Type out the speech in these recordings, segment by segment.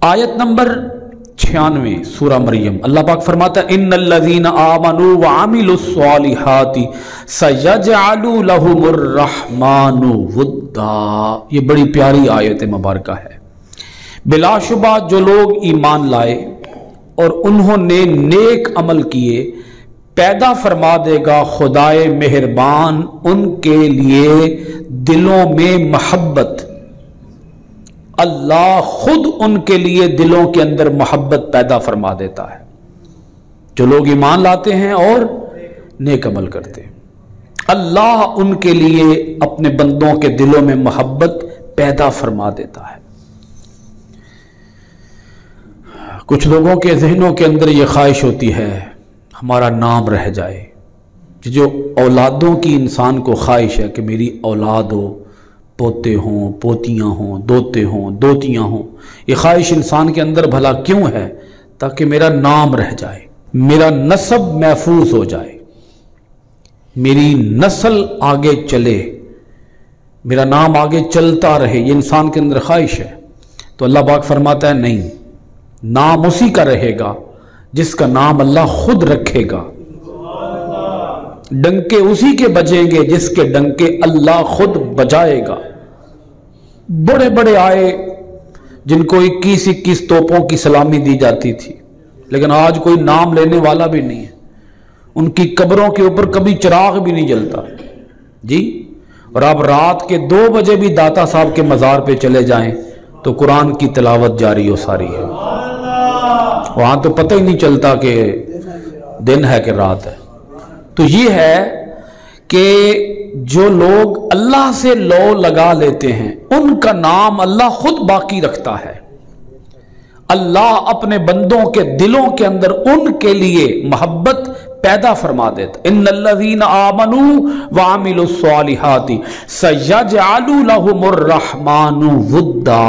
आयत नंबर 96 सूरा मरियम, अल्लाह पाक फरमाता है इन्नल्लज़ीना आमनू व अमिलुस्सॉलिहाति सयजअलु लहुमुर रहमानु वुद्दा। ये बड़ी प्यारी आयत मुबारक है। बिलाशुबा जो लोग ईमान लाए और उन्होंने नेक अमल किए, पैदा फरमा देगा खुदाए मेहरबान उनके लिए दिलों में मोहब्बत। अल्लाह खुद उनके लिए दिलों के अंदर मोहब्बत पैदा फरमा देता है। जो लोग ईमान लाते हैं और नेक अमल करते हैं, अल्लाह उनके लिए अपने बंदों के दिलों में मोहब्बत पैदा फरमा देता है। कुछ लोगों के जहनों के अंदर यह ख्वाहिश होती है हमारा नाम रह जाए। जो औलादों की इंसान को ख्वाहिश है कि मेरी औलाद हो, पोते हों, पोतियाँ हों, दोते हों, दोतियाँ हों। ये ख्वाहिश इंसान के अंदर भला क्यों है? ताकि मेरा नाम रह जाए, मेरा नस्ब महफूज हो जाए, मेरी नस्ल आगे चले, मेरा नाम आगे चलता रहे। ये इंसान के अंदर ख्वाहिश है। तो अल्लाह पाक फरमाता है नहीं, नाम उसी का रहेगा जिसका नाम अल्लाह खुद रखेगा। डंके उसी के बजेंगे जिसके डंके अल्लाह खुद बजाएगा। बड़े बड़े आए जिनको 21-21 तोपों की सलामी दी जाती थी, लेकिन आज कोई नाम लेने वाला भी नहीं है। उनकी कब्रों के ऊपर कभी चिराग भी नहीं जलता जी। और आप रात के 2 बजे भी दाता साहब के मज़ार पे चले जाएं तो कुरान की तिलावत जारी हो सारी है। वहां तो पता ही नहीं चलता कि दिन है कि रात है। तो ये है कि जो लोग अल्लाह से लो लगा लेते हैं उनका नाम अल्लाह खुद बाकी रखता है। अल्लाह अपने बंदों के दिलों के अंदर उनके लिए मोहब्बत पैदा फरमा देता। इन्नल्लज़ीना आमनू व अमिलुस्सॉलिहाति सयजअलु लहुमुर रहमानु वुद्दा।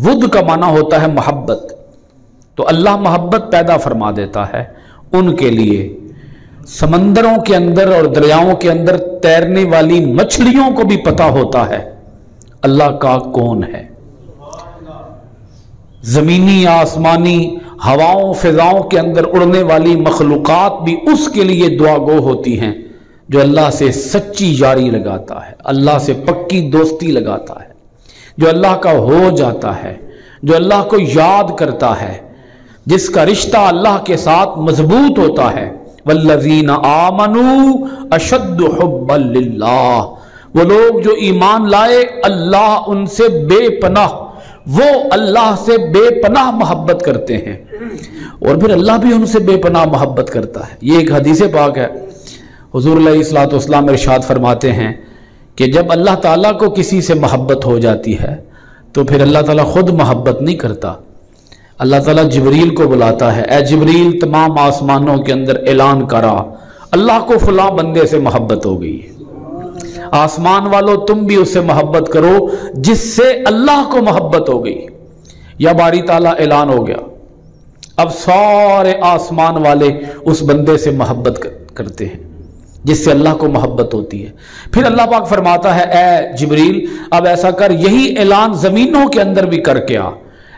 वुद का माना होता है मोहब्बत। तो अल्लाह मोहब्बत पैदा फरमा देता है उनके लिए। समंदरों के अंदर और दरियाओं के अंदर तैरने वाली मछलियों को भी पता होता है अल्लाह का कौन है। जमीनी आसमानी हवाओं फिजाओं के अंदर उड़ने वाली मखलूकात भी उसके लिए दुआ गो होती हैं जो अल्लाह से सच्ची यारी लगाता है, अल्लाह से पक्की दोस्ती लगाता है, जो अल्लाह का हो जाता है, जो अल्लाह को याद करता है, जिसका रिश्ता अल्लाह के साथ मजबूत होता है। वल्लज़ीना आमनू अशद्दु हुब्बन लिल्लाह। वो लोग जो ईमान लाए अल्लाह उनसे बेपनाह, वो अल्लाह से बेपनाह मोहब्बत करते हैं और फिर अल्लाह भी उनसे बेपनाह मोहब्बत करता है। ये एक हदीस पाक है। हुजूर अलैहिस्सलातु वस्सलाम इरशाद फरमाते हैं कि जब अल्लाह ताला को किसी से मोहब्बत हो जाती है तो फिर अल्लाह ताला खुद मोहब्बत नहीं करता। अल्लाह ताला जिब्रील को बुलाता है, ए जिब्रील तमाम आसमानों के अंदर ऐलान करा अल्लाह को फलां बंदे से मोहब्बत हो गई है। आसमान वालों तुम भी उससे मोहब्बत करो जिससे अल्लाह को मोहब्बत हो गई। या बारी ताला ऐलान हो गया, अब सारे आसमान वाले उस बंदे से मोहब्बत करते हैं जिससे अल्लाह को मोहब्बत होती है। फिर अल्लाह पाक फरमाता है, ए जिब्रील अब ऐसा कर, यही ऐलान जमीनों के अंदर भी करके आ,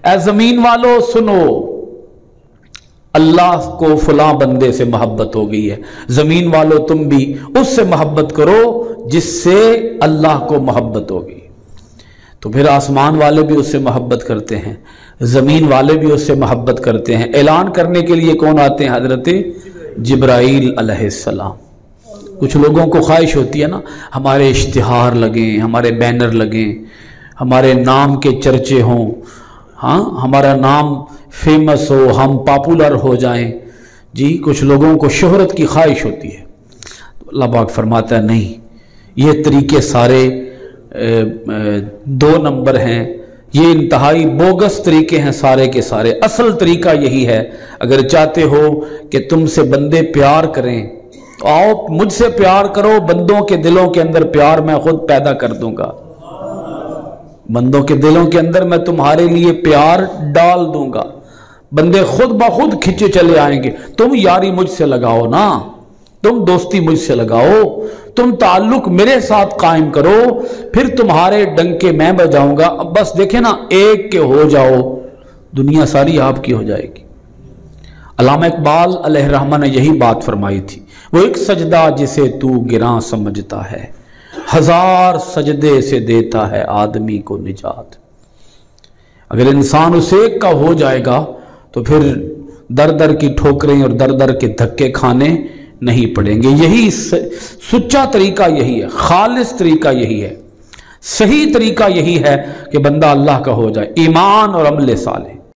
ए जमीन वालों सुनो अल्लाह को फलां बंदे से मोहब्बत हो गई है, जमीन वालों तुम भी उससे मोहब्बत करो जिससे अल्लाह को मोहब्बत हो गई। तो फिर आसमान वाले भी उससे मोहब्बत करते हैं, जमीन वाले भी उससे मोहब्बत करते हैं। ऐलान करने के लिए कौन आते हैं? हजरत जिब्राइल अलैहिस्सलाम। कुछ लोगों को ख्वाहिश होती है ना, हमारे इश्तिहार लगें, हमारे बैनर लगें, हमारे नाम के चर्चे हों, हाँ हमारा नाम फेमस हो, हम पॉपुलर हो जाएं जी। कुछ लोगों को शोहरत की ख्वाहिश होती है। तो अल्लाह पाक फरमाता है नहीं, ये तरीके सारे 2 नंबर हैं, ये इंतहाई बोगस तरीके हैं सारे के सारे। असल तरीका यही है, अगर चाहते हो कि तुमसे बंदे प्यार करें तो आओ मुझसे प्यार करो, बंदों के दिलों के अंदर प्यार मैं खुद पैदा कर दूंगा। बंदों के दिलों के अंदर मैं तुम्हारे लिए प्यार डाल दूंगा, बंदे खुद ब खुद खिंचे चले आएंगे। तुम यारी मुझसे लगाओ ना, तुम दोस्ती मुझसे लगाओ, तुम ताल्लुक मेरे साथ कायम करो, फिर तुम्हारे डंके मैं बजाऊंगा। अब बस देखे ना, एक के हो जाओ, दुनिया सारी आपकी हो जाएगी। अल्लामा इकबाल अलैहि रहमा ने यही बात फरमाई थी, वो एक सजदा जिसे तू गिरां समझता है, हजार सजदे से देता है आदमी को निजात। अगर इंसान उस एक का हो जाएगा तो फिर दर दर की ठोकरें और दर दर के धक्के खाने नहीं पड़ेंगे। यही सुच्चा तरीका यही है, खालिस तरीका यही है, सही तरीका यही है कि बंदा अल्लाह का हो जाए, ईमान और अमल साले।